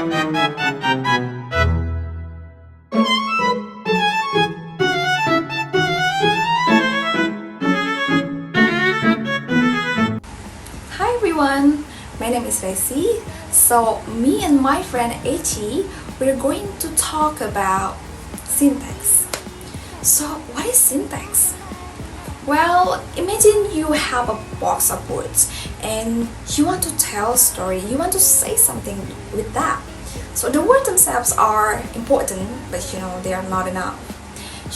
Hi everyone, my name is Resi. So me and my friend Echi, we're going to talk about syntax. So what is syntax? Well, imagine you have a box of words and you want to tell a story, you want to say something with that. So the words themselves are important, but they are not enough.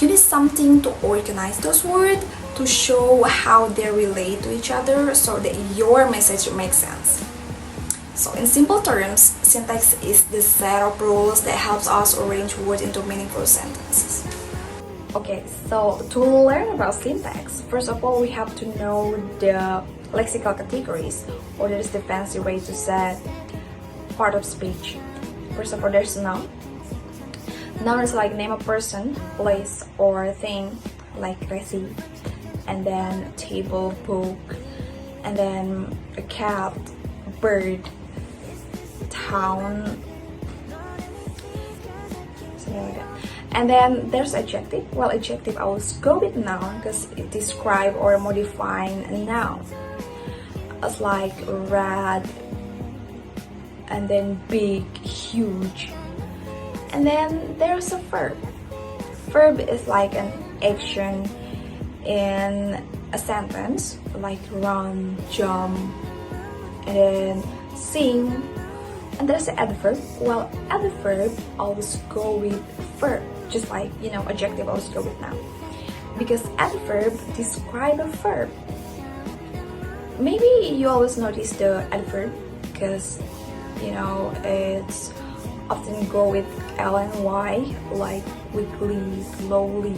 You need something to organize those words, to show how they relate to each other so that your message makes sense. So in simple terms, syntax is the set of rules that helps us arrange words into meaningful sentences. Okay, so to learn about syntax, first of all we have to know the lexical categories, or there's the fancy way to say part of speech. First of all, there's noun. Noun is like name of person, place, or thing, like Resi. And then table, book, and then a cat, bird, town, something like that. And then there's adjective. Well, adjective I will go with noun because it describe or modifying a noun. It's like red, and then big, huge. And then there's a verb. Verb is like an action in a sentence, like run, jump, and then sing. And there's an adverb. Well, adverb always go with verb, just like adjective always go with noun, because adverb describe a verb. Maybe you always notice the adverb because it's often go with L and Y, like weekly, slowly.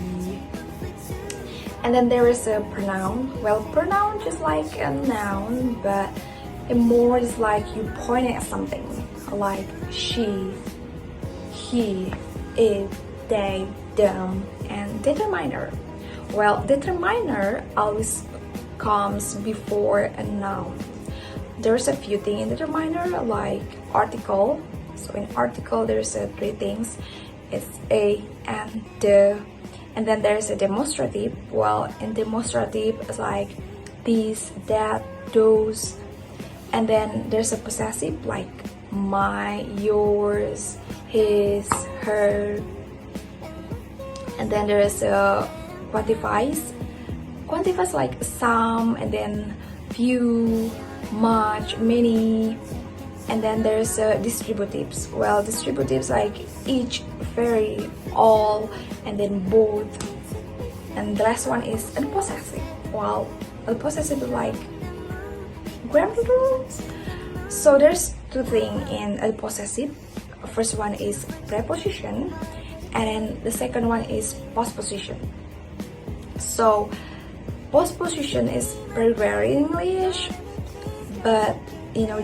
And then there is a pronoun. Well, pronoun just like a noun, but it more is like you pointing at something, like she, he, it, they, them, and determiner. Well, determiner always comes before a noun. There's a few things in determiner, like article. So in article there's three things. It's a and the. And then there's a demonstrative. Well, in demonstrative it's like this, that, those. And then there's a possessive, like my, yours, his, her. And then there's a quantifies. Quantifies like some, and then few, much, many. And then there's distributives. Well, distributives like each, very, all, and then both. And the last one is a possessive. Well, a possessive is like grammar rules. So there's two things in a possessive. First one is preposition, and then the second one is postposition. So postposition is very rare in English, but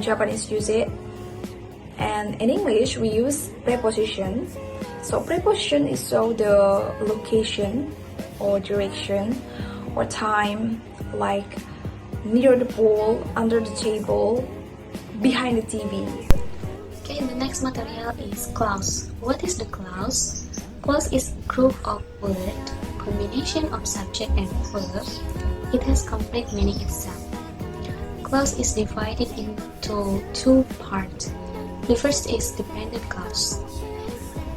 Japanese use it, and in English we use preposition. So preposition is so the location or direction or time, like near the pool, under the table, behind the TV. Okay, the next material is clause. What is the clause? Clause is a group of words, combination of subject and verb. It has complete meaning itself. Clause is divided into two parts. The first is dependent clause.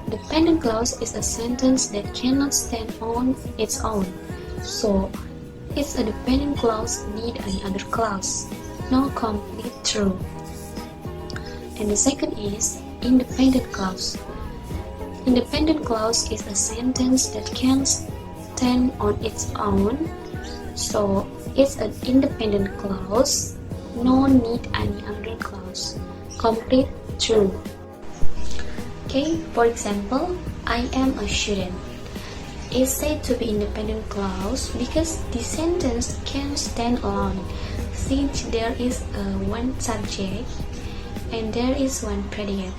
Dependent clause is a sentence that cannot stand on its own. So, it's a dependent clause need another clause. No complete true. And the second is independent clause. Independent clause is a sentence that can stand on its own. So, it's an independent clause. No need any other clause. Complete true. Okay, for example, I am a student. Is said to be independent clause because the sentence can stand alone, since there is one subject and there is one predicate.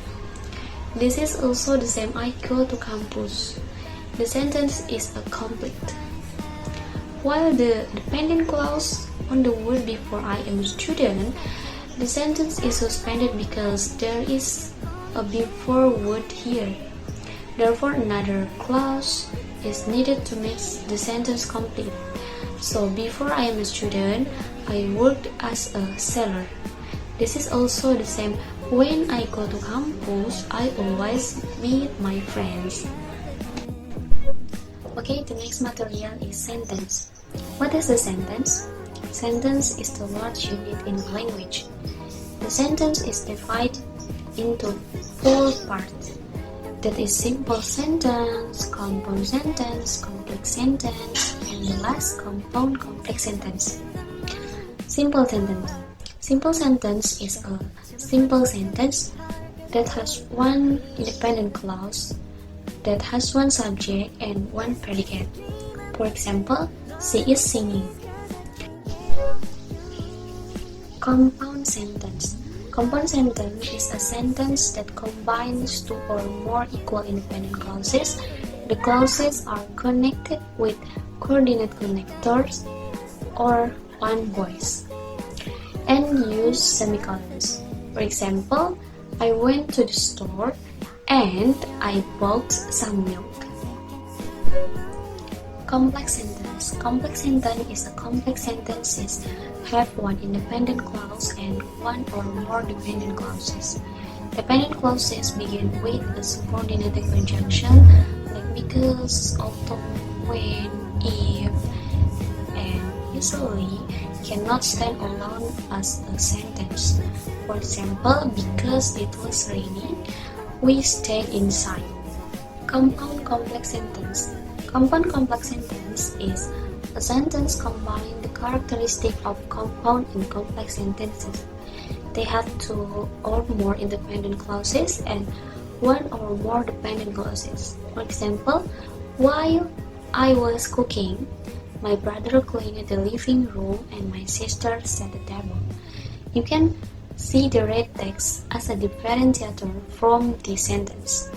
This is also the same I go to campus. The sentence is a complete. While the dependent clause on the word before I am a student, the sentence is suspended because there is a before word here. Therefore, another clause is needed to make the sentence complete. So, before I am a student, I worked as a seller. This is also the same. When I go to campus, I always meet my friends. Okay, the next material is sentence. What is a sentence? Sentence is the large unit in language. The sentence is divided into 4 parts. That is simple sentence, compound sentence, complex sentence, and the last compound complex sentence. Simple sentence. Simple sentence is a simple sentence that has one independent clause, that has one subject and one predicate. For example, she is singing. Compound sentence. Compound sentence is a sentence that combines 2 or more equal independent clauses. The clauses are connected with coordinate connectors or one voice and use semicolons. For example, I went to the store and I bought some milk. Complex sentence. Complex sentence is a complex sentences have one independent clause and one or more dependent clauses. Dependent clauses begin with a subordinated conjunction like because, although, when, if, and usually cannot stand alone as a sentence. For example, because it was raining, we stayed inside. Compound complex sentence. Compound complex sentence is a sentence combining the characteristic of compound and complex sentences. They have 2 or more independent clauses and 1 or more dependent clauses. For example, while I was cooking, my brother cleaned the living room and my sister set the table. You can see the red text as a differentiator from this sentence.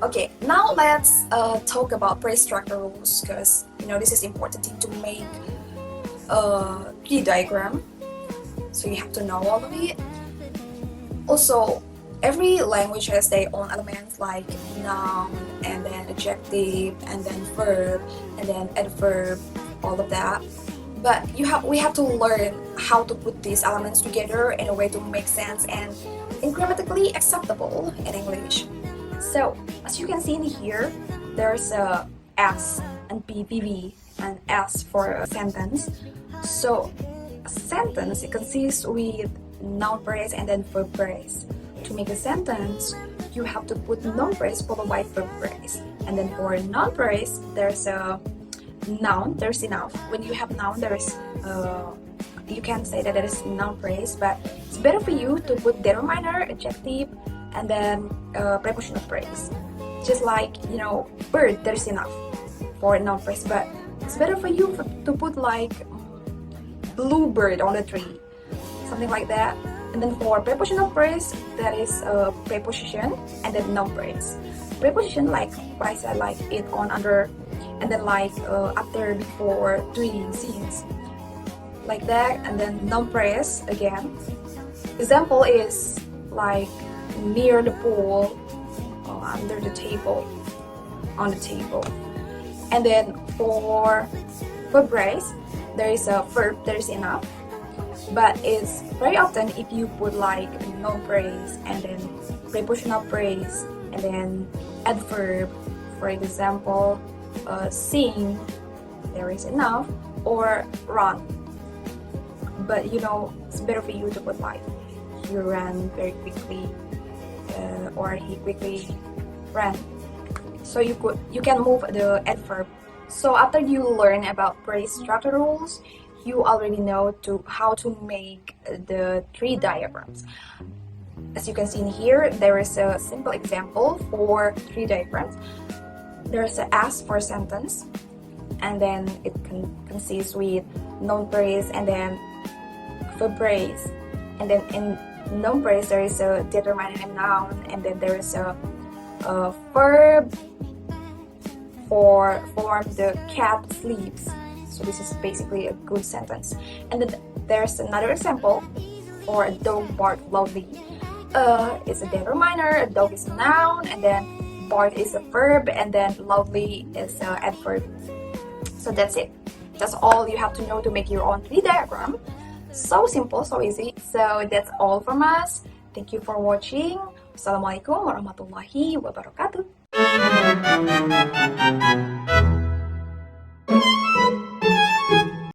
Okay, now let's talk about phrase structure rules, because this is important thing to make a tree diagram, so you have to know all of it. Also, every language has their own elements like noun and then adjective and then verb and then adverb, all of that. But we have to learn how to put these elements together in a way to make sense and grammatically acceptable in English. So, as you can see in here, there's a S and PV and S for a sentence. So, a sentence, it consists with noun phrase and then verb phrase. To make a sentence, you have to put noun phrase followed by verb phrase. And then for noun phrase, there's a noun, there's enough. When you have noun, there's you can say that there is noun phrase, but it's better for you to put determiner, adjective, and then prepositional phrase. Just like, bird, there's enough for noun phrase, but it's better for you to put like bluebird on the tree, something like that. And then for prepositional phrase, that is a preposition and then noun phrase. Preposition, like what I said, like it, on, under, and then like after, before, doing, since, like that. And then noun phrase again. Example is like near the pool, under the table, on the table. And then for verb phrase, there is a verb, there is enough. But it's very often if you put like noun phrase and then prepositional phrase and then adverb, for example, sing, there is enough, or run. But it's better for you to put like he ran very quickly, or he quickly ran. So you can move the adverb. So after you learn about phrase structure rules, you already know how to make the tree diagrams. As you can see in here, there is a simple example for tree diagrams. There's a S for sentence, and then it consists with noun phrase and then verb phrase, and then in noun phrase there is a determinant and noun, and then there is a verb for form the cat sleeps. So this is basically a good sentence. And then there's another example for a dog bark loudly. is a daily reminder, a dog is a noun, and then Bart is a verb, and then lovely is an adverb. So that's it. That's all you have to know to make your own tree diagram. So simple, so easy. So that's all from us. Thank you for watching. Wassalamualaikum warahmatullahi wabarakatuh.